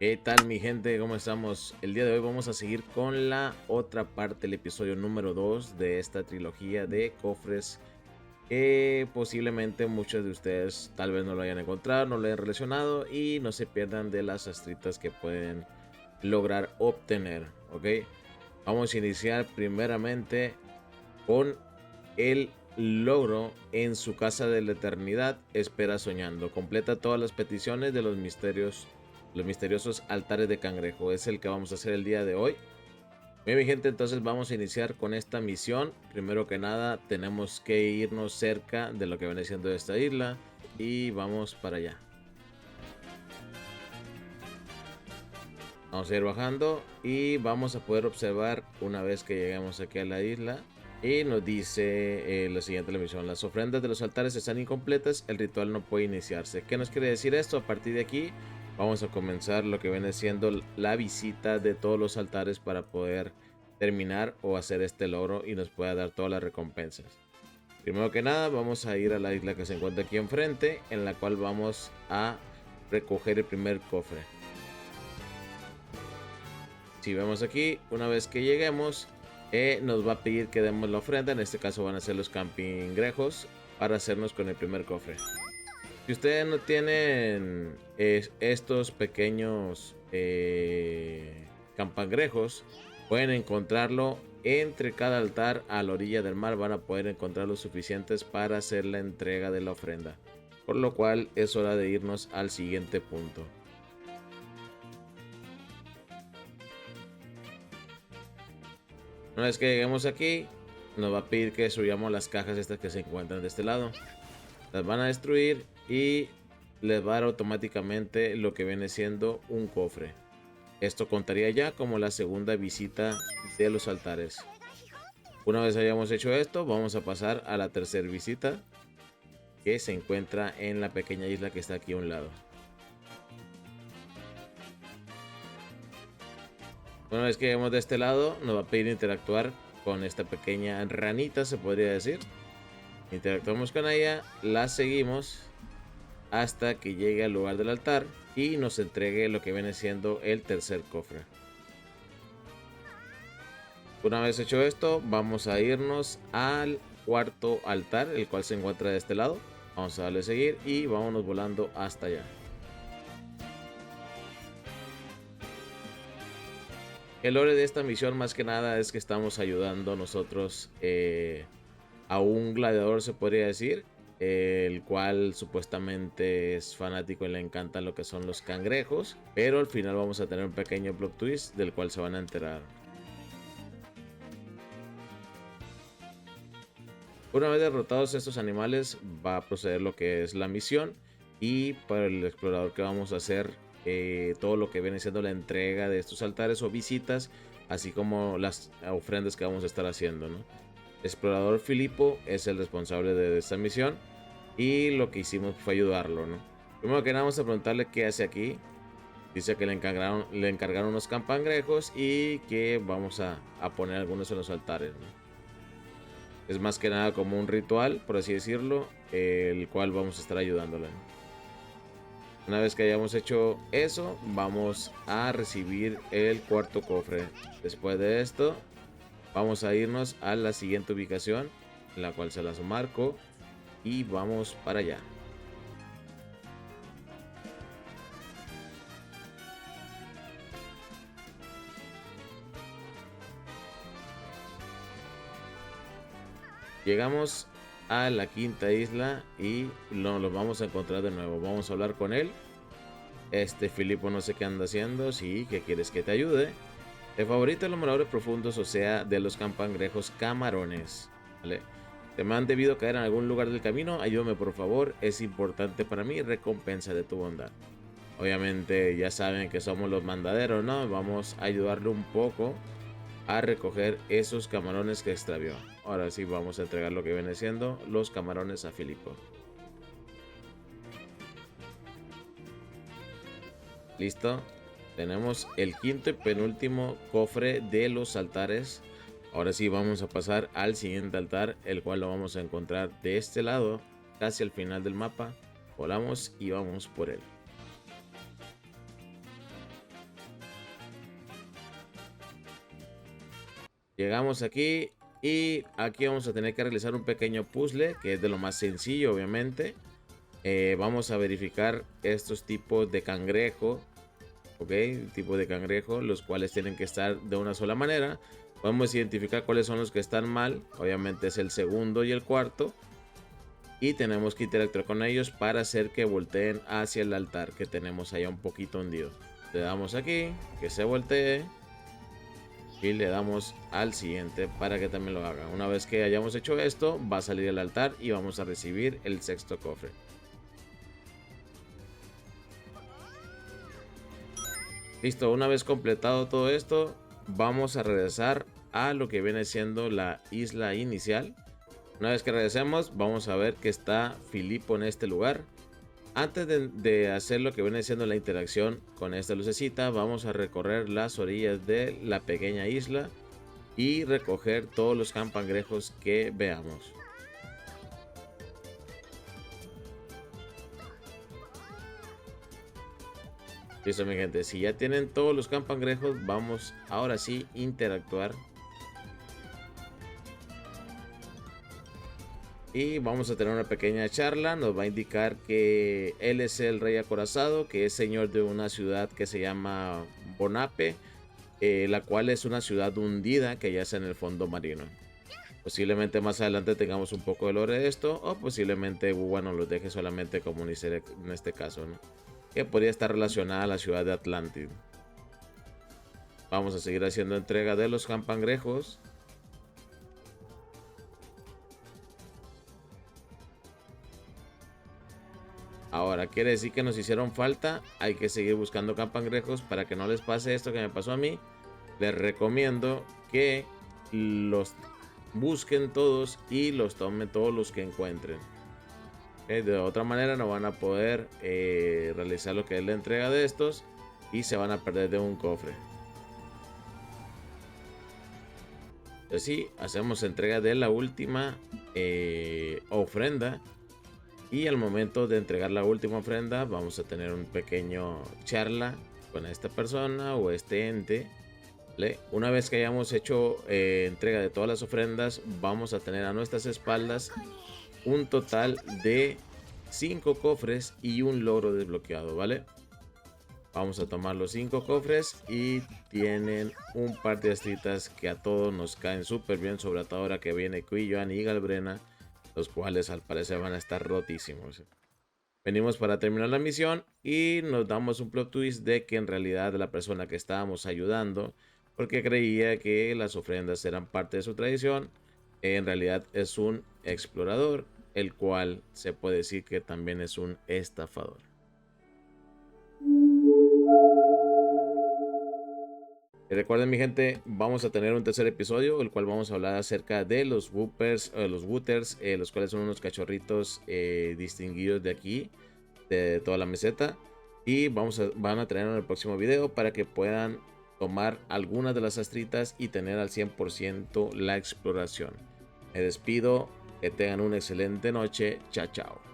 ¿Qué tal mi gente? ¿Cómo estamos? El día de hoy vamos a seguir con la otra parte, el episodio número 2 de esta trilogía de cofres que posiblemente muchos de ustedes tal vez no lo hayan encontrado, no lo hayan relacionado y no se pierdan de las astritas que pueden lograr obtener, ¿ok? Vamos a iniciar primeramente con el logro en su casa de la eternidad. Espera soñando. Completa todas las peticiones de los misteriosos altares de cangrejo. Es el que vamos a hacer el día de hoy. Bien, mi gente, entonces vamos a iniciar con esta misión. Primero que nada, tenemos que irnos cerca de lo que viene siendo esta isla y vamos para allá. Vamos a ir bajando y vamos a poder observar una vez que lleguemos aquí a la isla. Y nos dice la siguiente la misión: las ofrendas de los altares están incompletas, el ritual no puede iniciarse. ¿Qué nos quiere decir esto? A partir de aquí vamos a comenzar lo que viene siendo la visita de todos los altares para poder terminar o hacer este logro y nos pueda dar todas las recompensas. Primero que nada vamos a ir a la isla que se encuentra aquí enfrente, en la cual vamos a recoger el primer cofre. Si vemos aquí, una vez que lleguemos, nos va a pedir que demos la ofrenda. En este caso van a ser los campingrejos para hacernos con el primer cofre. Si ustedes no tienen estos pequeños campangrejos, pueden encontrarlo entre cada altar a la orilla del mar. Van a poder encontrar los suficientes para hacer la entrega de la ofrenda. Por lo cual es hora de irnos al siguiente punto. Una vez que lleguemos aquí, nos va a pedir que destruyamos las cajas estas que se encuentran de este lado. Las van a destruir y les va a dar automáticamente lo que viene siendo un cofre. Esto contaría ya como la segunda visita de los altares. Una vez hayamos hecho esto, vamos a pasar a la tercera visita, que se encuentra en la pequeña isla que está aquí a un lado. Una vez que lleguemos de este lado, nos va a pedir interactuar con esta pequeña ranita, se podría decir. Interactuamos con ella, la seguimos hasta que llegue al lugar del altar y nos entregue lo que viene siendo el tercer cofre. Una vez hecho esto, vamos a irnos al cuarto altar, el cual se encuentra de este lado. Vamos a darle a seguir y vámonos volando hasta allá. El lore de esta misión más que nada es que estamos ayudando nosotros a un gladiador, se podría decir, el cual supuestamente es fanático y le encantan lo que son los cangrejos, pero al final vamos a tener un pequeño plot twist del cual se van a enterar. Una vez derrotados estos animales, va a proceder lo que es la misión, y para el explorador que vamos a hacer todo lo que viene siendo la entrega de estos altares o visitas, así como las ofrendas que vamos a estar haciendo, ¿no? El explorador Filipo es el responsable de esta misión y lo que hicimos fue ayudarlo, ¿no? Primero que nada vamos a preguntarle qué hace aquí. Dice que le encargaron unos campangrejos y que vamos a poner algunos en los altares, ¿no? Es más que nada como un ritual, por así decirlo, el cual vamos a estar ayudándole. Una vez que hayamos hecho eso, vamos a recibir el cuarto cofre. Después de esto, vamos a irnos a la siguiente ubicación, en la cual se las marco, y vamos para allá. Llegamos a la quinta isla y lo vamos a encontrar de nuevo. Vamos a hablar con él. Filipo no sé qué anda haciendo. Sí, que quieres que te ayude. Te favorita los moradores profundos, o sea, de los campangrejos camarones. ¿Vale? Te me han debido caer en algún lugar del camino. Ayúdame por favor. Es importante para mí. Recompensa de tu bondad. Obviamente ya saben que somos los mandaderos, ¿no? Vamos a ayudarle un poco a recoger esos camarones que extravió. Ahora sí vamos a entregar lo que viene siendo los camarones a Filipo. Listo. Tenemos el quinto y penúltimo cofre de los altares. Ahora sí vamos a pasar al siguiente altar, el cual lo vamos a encontrar de este lado, casi al final del mapa. Volamos y vamos por él. Llegamos aquí y aquí vamos a tener que realizar un pequeño puzzle que es de lo más sencillo, obviamente. Vamos a verificar estos tipos de cangrejo, ok, tipo de cangrejo, los cuales tienen que estar de una sola manera. Podemos identificar cuáles son los que están mal, obviamente es el segundo y el cuarto. Y tenemos que interactuar con ellos para hacer que volteen hacia el altar que tenemos allá un poquito hundido. Le damos aquí, que se voltee. Y le damos al siguiente para que también lo haga. Una vez que hayamos hecho esto, va a salir el altar y vamos a recibir el sexto cofre. Listo, una vez completado todo esto, vamos a regresar a lo que viene siendo la isla inicial. Una vez que regresemos, vamos a ver que está Filipo en este lugar. Antes de hacer lo que viene siendo la interacción con esta lucecita, vamos a recorrer las orillas de la pequeña isla y recoger todos los campangrejos que veamos. Listo, mi gente, si ya tienen todos los campangrejos, vamos ahora sí interactuar. Y vamos a tener una pequeña charla. Nos va a indicar que él es el rey acorazado, que es señor de una ciudad que se llama Bonape, la cual es una ciudad hundida que yace en el fondo marino. Posiblemente más adelante tengamos un poco de lore de esto, o posiblemente bueno, los deje solamente como un easter egg en este caso, ¿no? Que podría estar relacionada a la ciudad de Atlantid. Vamos a seguir haciendo entrega de los campangrejos. Ahora, quiere decir que nos hicieron falta. Hay que seguir buscando campangrejos para que no les pase esto que me pasó a mí. Les recomiendo que los busquen todos y los tomen todos los que encuentren. De otra manera no van a poder realizar lo que es la entrega de estos y se van a perder de un cofre. Así hacemos entrega de la última ofrenda. Y al momento de entregar la última ofrenda, vamos a tener un pequeño charla con esta persona o este ente. ¿Vale? Una vez que hayamos hecho entrega de todas las ofrendas, vamos a tener a nuestras espaldas un total de 5 cofres y un logro desbloqueado, ¿vale? Vamos a tomar los 5 cofres y tienen un par de estrellitas que a todos nos caen súper bien, sobre todo ahora que viene Quilloan y Galbrena, los cuales al parecer van a estar rotísimos. Venimos para terminar la misión y nos damos un plot twist de que en realidad la persona que estábamos ayudando, porque creía que las ofrendas eran parte de su tradición, en realidad es un explorador, el cual se puede decir que también es un estafador. Y recuerden, mi gente, vamos a tener un tercer episodio, el cual vamos a hablar acerca de los Wooters, los cuales son unos cachorritos distinguidos de aquí, de toda la meseta. Y van a tener en el próximo video para que puedan tomar algunas de las astritas y tener al 100% la exploración. Me despido, que tengan una excelente noche, chao chao.